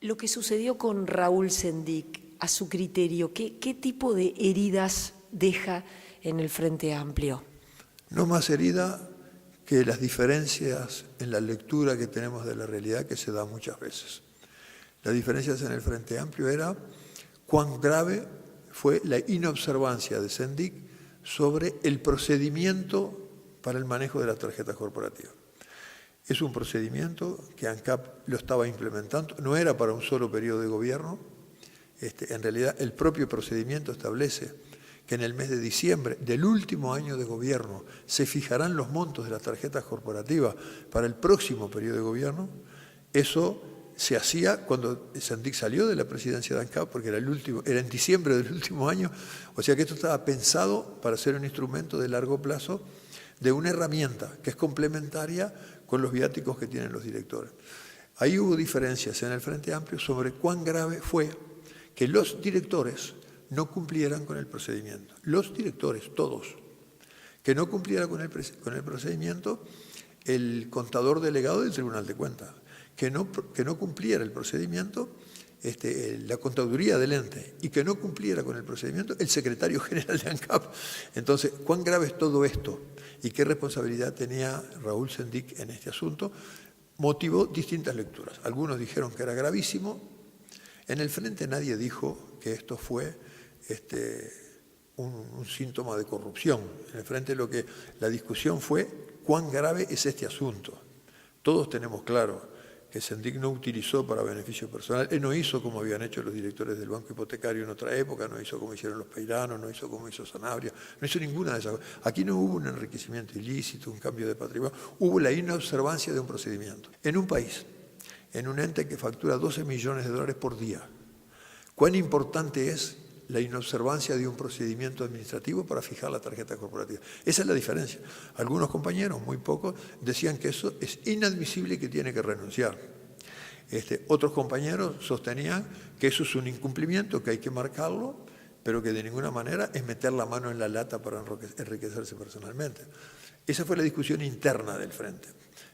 Lo que sucedió con Raúl Sendic, a su criterio, ¿qué tipo de heridas deja en el Frente Amplio? No más herida que las diferencias en la lectura que tenemos de la realidad que se da muchas veces. Las diferencias en el Frente Amplio era cuán grave fue la inobservancia de Sendic sobre el procedimiento para el manejo de las tarjetas corporativas. Es un procedimiento que ANCAP lo estaba implementando, no era para un solo periodo de gobierno. En realidad, el propio procedimiento establece que en el mes de diciembre del último año de gobierno se fijarán los montos de las tarjetas corporativas para el próximo periodo de gobierno. Eso se hacía cuando Sendic salió de la presidencia de ANCAP, porque era en diciembre del último año, o sea que esto estaba pensado para ser un instrumento de largo plazo de una herramienta que es complementaria con los viáticos que tienen los directores. Ahí hubo diferencias en el Frente Amplio sobre cuán grave fue que los directores no cumplieran con el procedimiento. Los directores, todos, que no cumpliera con el procedimiento el contador delegado del Tribunal de Cuentas, que no cumpliera el procedimiento la contaduría del ente y que no cumpliera con el procedimiento el secretario general de ANCAP. Entonces, ¿cuán grave es todo esto? ¿Y qué responsabilidad tenía Raúl Sendic en este asunto? Motivó distintas lecturas. Algunos dijeron que era gravísimo. En el Frente nadie dijo que esto fue un síntoma de corrupción. En el Frente la discusión fue cuán grave es este asunto. Todos tenemos claro que Sendic no utilizó para beneficio personal. Él no hizo como habían hecho los directores del Banco Hipotecario en otra época, no hizo como hicieron los Peiranos, no hizo como hizo Sanabria, no hizo ninguna de esas cosas. Aquí no hubo un enriquecimiento ilícito, un cambio de patrimonio, hubo la inobservancia de un procedimiento. En un país, en un ente que factura 12 millones de dólares por día, ¿cuán importante es la inobservancia de un procedimiento administrativo para fijar la tarjeta corporativa? Esa es la diferencia. Algunos compañeros, muy pocos, decían que eso es inadmisible y que tiene que renunciar. Otros compañeros sostenían que eso es un incumplimiento, que hay que marcarlo, pero que de ninguna manera es meter la mano en la lata para enriquecerse personalmente. Esa fue la discusión interna del Frente.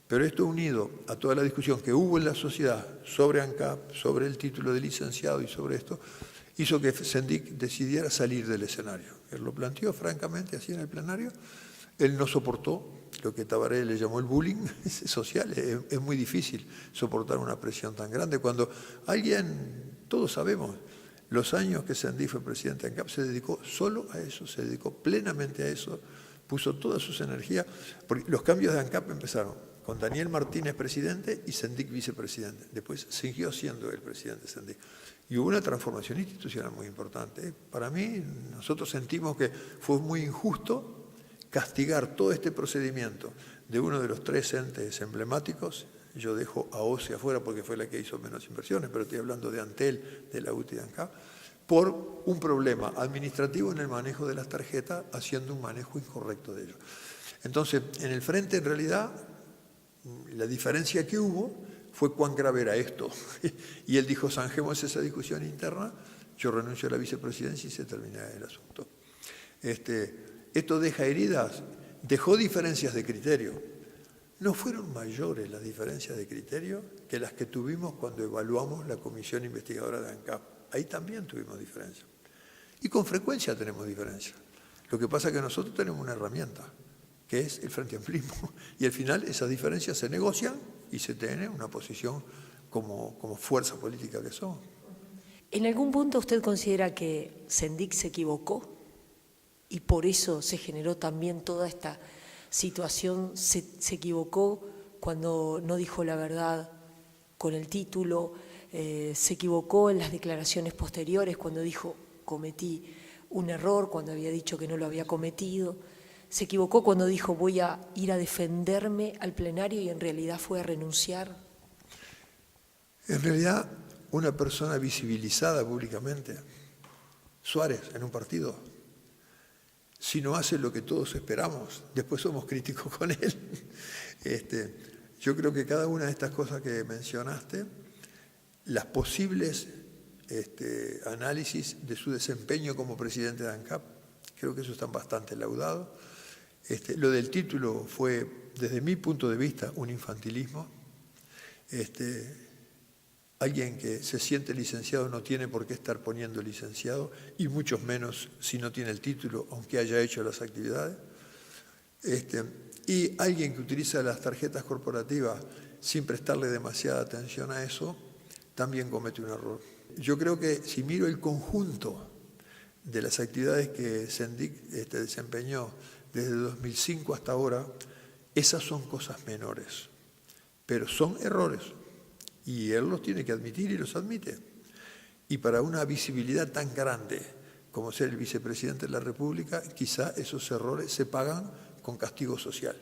Pero esto unido a toda la discusión que hubo en la sociedad sobre ANCAP, sobre el título de licenciado y sobre esto, hizo que Sendic decidiera salir del escenario. Él lo planteó francamente así en el plenario. Él no soportó lo que Tabaré le llamó el bullying social. Es muy difícil soportar una presión tan grande. Cuando alguien, todos sabemos, los años que Sendic fue presidente de ANCAP, se dedicó solo a eso, se dedicó plenamente a eso, puso todas sus energías, porque los cambios de ANCAP empezaron con Daniel Martínez presidente y Sendic vicepresidente. Después siguió siendo el presidente Sendic. Y hubo una transformación institucional muy importante. Para mí, nosotros sentimos que fue muy injusto castigar todo este procedimiento de uno de los tres entes emblemáticos. Yo dejo a OCE afuera porque fue la que hizo menos inversiones, pero estoy hablando de Antel, de la UTI y de ANCAP, por un problema administrativo en el manejo de las tarjetas, haciendo un manejo incorrecto de ellos. Entonces, en el Frente, en realidad, la diferencia que hubo fue cuán grave era esto. Y él dijo, zanjemos esa discusión interna, yo renuncio a la vicepresidencia y se termina el asunto. Esto deja heridas, dejó diferencias de criterio. No fueron mayores las diferencias de criterio que las que tuvimos cuando evaluamos la comisión investigadora de ANCAP. Ahí también tuvimos diferencias. Y con frecuencia tenemos diferencias. Lo que pasa es que nosotros tenemos una herramienta, que es el Frente Amplismo. Y al final esas diferencias se negocian y se tiene una posición como fuerza política que somos. ¿En algún punto usted considera que Sendic se equivocó y por eso se generó también toda esta situación? ¿Se equivocó cuando no dijo la verdad con el título? ¿Se equivocó en las declaraciones posteriores cuando dijo cometí un error, cuando había dicho que no lo había cometido? ¿Se equivocó cuando dijo voy a ir a defenderme al plenario y en realidad fue a renunciar? En realidad, una persona visibilizada públicamente, Suárez, en un partido, si no hace lo que todos esperamos, después somos críticos con él. Yo creo que cada una de estas cosas que mencionaste, las posibles análisis de su desempeño como presidente de ANCAP, creo que eso está bastante laudado. Lo del título fue desde mi punto de vista, un infantilismo. Alguien que se siente licenciado no tiene por qué estar poniendo licenciado, y mucho menos si no tiene el título, aunque haya hecho las actividades. Y alguien que utiliza las tarjetas corporativas sin prestarle demasiada atención a eso, también comete un error. Yo creo que si miro el conjunto de las actividades que Sendic desempeñó desde 2005 hasta ahora, esas son cosas menores, pero son errores, y él los tiene que admitir y los admite. Y para una visibilidad tan grande como ser el vicepresidente de la República, quizá esos errores se pagan con castigo social.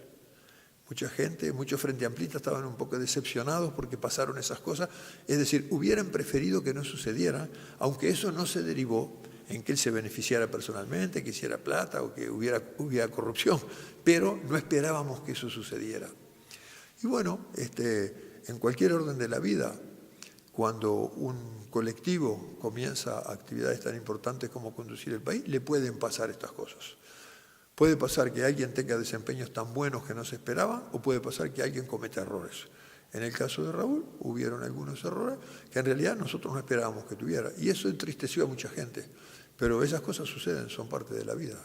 Mucha gente, muchos frente amplistas estaban un poco decepcionados porque pasaron esas cosas, es decir, hubieran preferido que no sucedieran, aunque eso no se derivó en que él se beneficiara personalmente, que hiciera plata o que hubiera corrupción, pero no esperábamos que eso sucediera. Y bueno, en cualquier orden de la vida, cuando un colectivo comienza actividades tan importantes como conducir el país, le pueden pasar estas cosas. Puede pasar que alguien tenga desempeños tan buenos que no se esperaban, o puede pasar que alguien cometa errores. En el caso de Raúl, hubieron algunos errores que en realidad nosotros no esperábamos que tuviera, y eso entristeció a mucha gente. Pero esas cosas suceden, son parte de la vida.